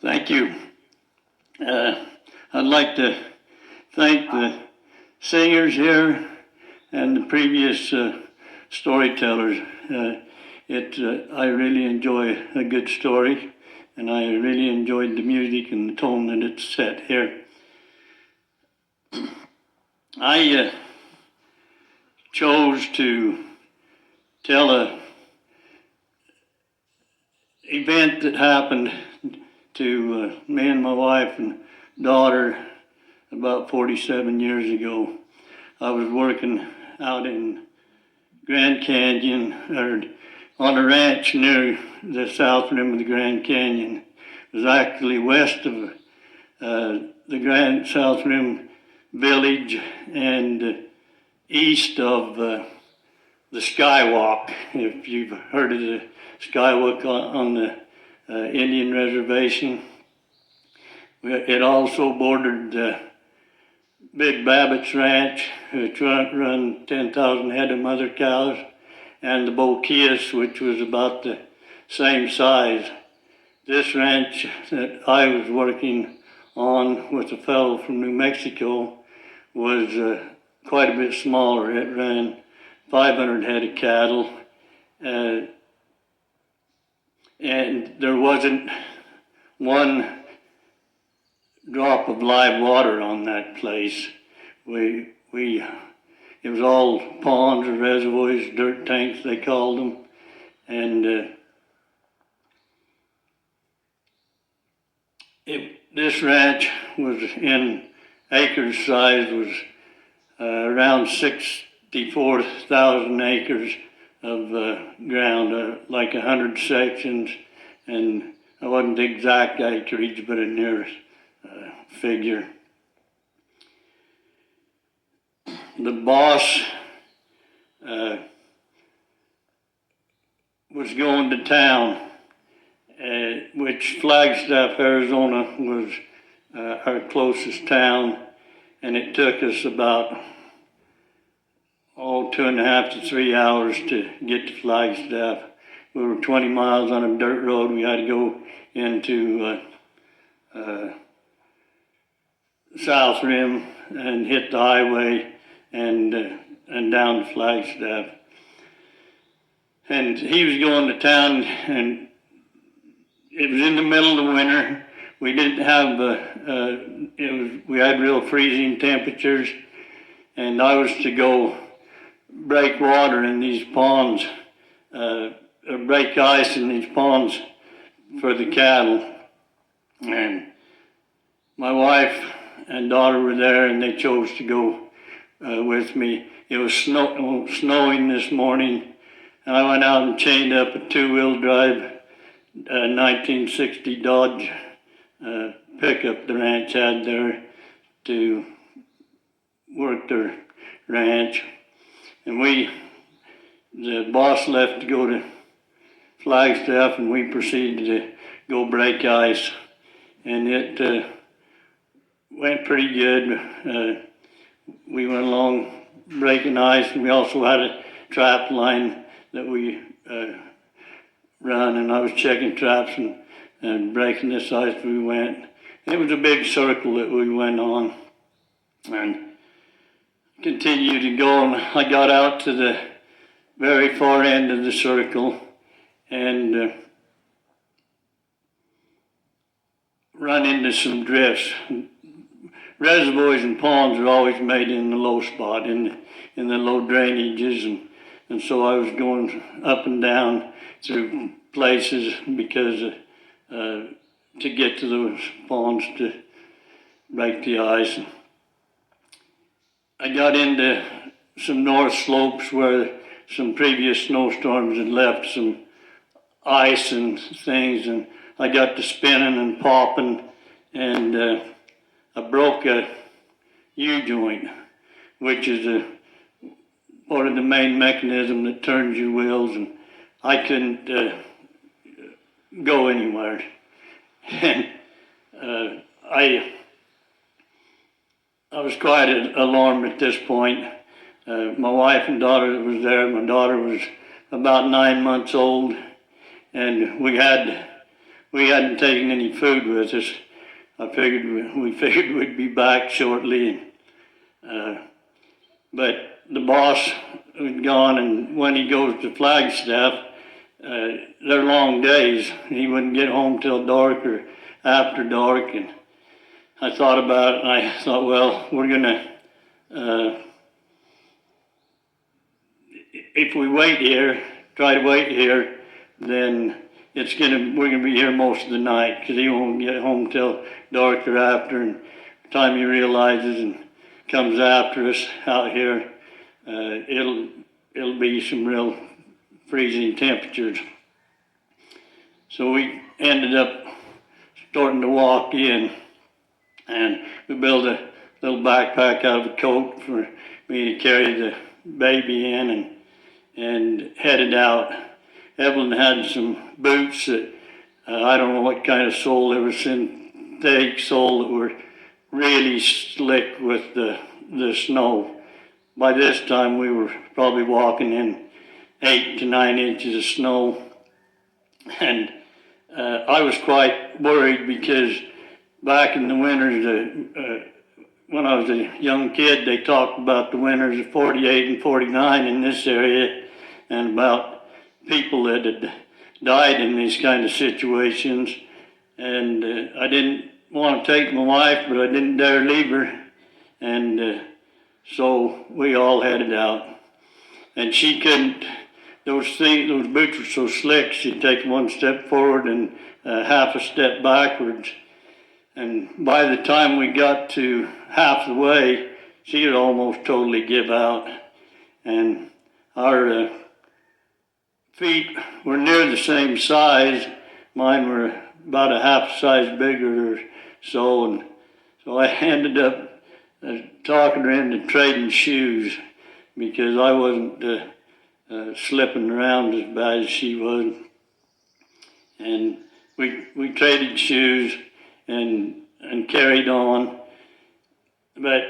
Thank you. I'd like to thank the singers here and the previous storytellers. I really enjoy a good story, and I really enjoyed the music and the tone that it's set here. I chose to tell a event that happened to me and my wife and daughter about 47 years ago. I was working out in Grand Canyon, or on a ranch near the south rim of the Grand Canyon. It was actually west of the Grand South Rim Village and east of the Skywalk. If you've heard of the Skywalk on the Indian reservation. It also bordered Big Babbitt's Ranch, which run 10,000 head of mother cows, and the Boquillas, which was about the same size. This ranch that I was working on with a fellow from New Mexico was quite a bit smaller. It ran 500 head of cattle, and there wasn't one drop of live water on that place. It was all ponds or reservoirs, dirt tanks they called them, and this ranch was in acres size, was around 64,000 acres of ground, like 100 sections, and I wasn't the exact acreage, but a near figure. The boss was going to town, which Flagstaff, Arizona was our closest town, and it took us about 2.5 to 3 hours to get to Flagstaff. We were 20 miles on a dirt road. We had to go into South Rim and hit the highway and down to Flagstaff. And he was going to town, and it was in the middle of the winter. We didn't have we had real freezing temperatures, and I was to go break water in these ponds, or break ice in these ponds for the cattle. And my wife and daughter were there, and they chose to go with me. It was snowing this morning, and I went out and chained up a two-wheel drive 1960 Dodge pickup the ranch had there to work their ranch. And the boss left to go to Flagstaff, and we proceeded to go break ice. And it went pretty good. We went along breaking ice, and we also had a trap line that we run, and I was checking traps and breaking this ice as we went. It was a big circle that we went on, and continued to go, and I got out to the very far end of the circle and run into some drifts. Reservoirs and ponds are always made in the low spot, in the low drainages, and so I was going up and down through places because to get to those ponds to break the ice. I got into some north slopes where some previous snowstorms had left some ice and things, and I got to spinning and popping, and I broke a U-joint, which is part of the main mechanism that turns your wheels, and I couldn't go anywhere. And I was quite alarmed at this point. My wife and daughter was there. My daughter was about 9 months old, and we had we hadn't taken any food with us. We figured we'd be back shortly. But the boss was gone, and when he goes to Flagstaff, they're long days. He wouldn't get home till dark or after dark. And I thought about it, and I thought, well, we're gonna, if we try to wait here, then we're gonna be here most of the night, because he won't get home till dark or after, and the time he realizes and comes after us out here, it'll be some real freezing temperatures. So we ended up starting to walk in, and we built a little backpack out of a coat for me to carry the baby in, and headed out. Evelyn had some boots that I don't know what kind of sole. They were synthetic sole that were really slick with the snow. By this time, we were probably walking in 8 to 9 inches of snow. And I was quite worried, because back in the winters, when I was a young kid, they talked about the winters of 48 and 49 in this area, and about people that had died in these kind of situations. And I didn't want to take my wife, but I didn't dare leave her. And so we all headed out. And she couldn't, those boots were so slick, she'd take one step forward and half a step backwards. And by the time we got to half the way, she would almost totally give out. And our feet were near the same size. Mine were about a half size bigger or so. And so I ended up talking her into trading shoes, because I wasn't slipping around as bad as she was. And we traded shoes and carried on. But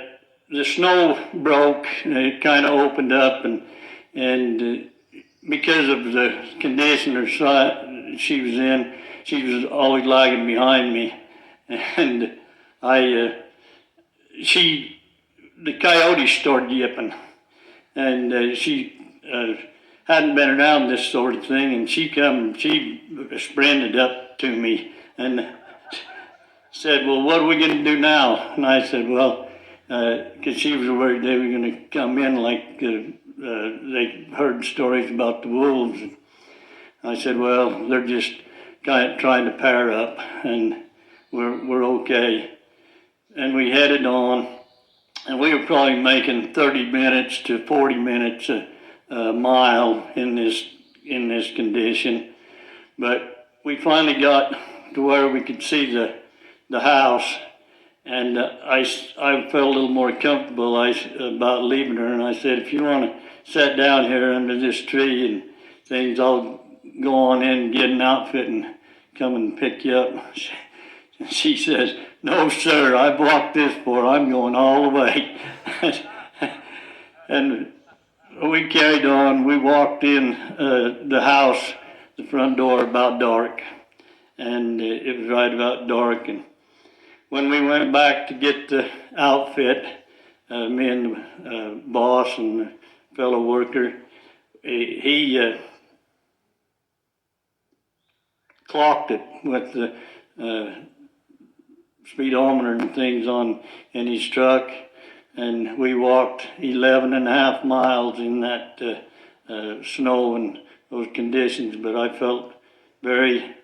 the snow broke, and it kind of opened up, and because of the condition she was in, she was always lagging behind me. And the coyotes started yipping, and she hadn't been around this sort of thing, and she sprinted up to me and said, well, what are we going to do now? And I said, well, because she was worried they were going to come in, like they heard stories about the wolves. And I said, well, they're just kind of trying to pair up, and we're okay. And we headed on, and we were probably making 30 minutes to 40 minutes a mile in this condition. But we finally got to where we could see the house, and I felt a little more comfortable about leaving her. And I said, if you want to sit down here under this tree and things, I'll go on in and get an outfit and come and pick you up. She says, no, sir, I've walked this far. I'm going all the way. And we carried on. We walked in the house, the front door, about dark. And it was right about dark. And when we went back to get the outfit, me and the boss and the fellow worker, he clocked it with the speedometer and things in his truck, and we walked 11 and a half miles in that snow and those conditions. But I felt very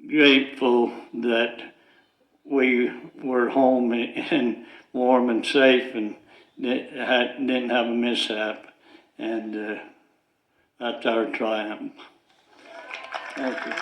grateful that we were home and warm and safe, and didn't have a mishap. And that's our triumph. Thank you.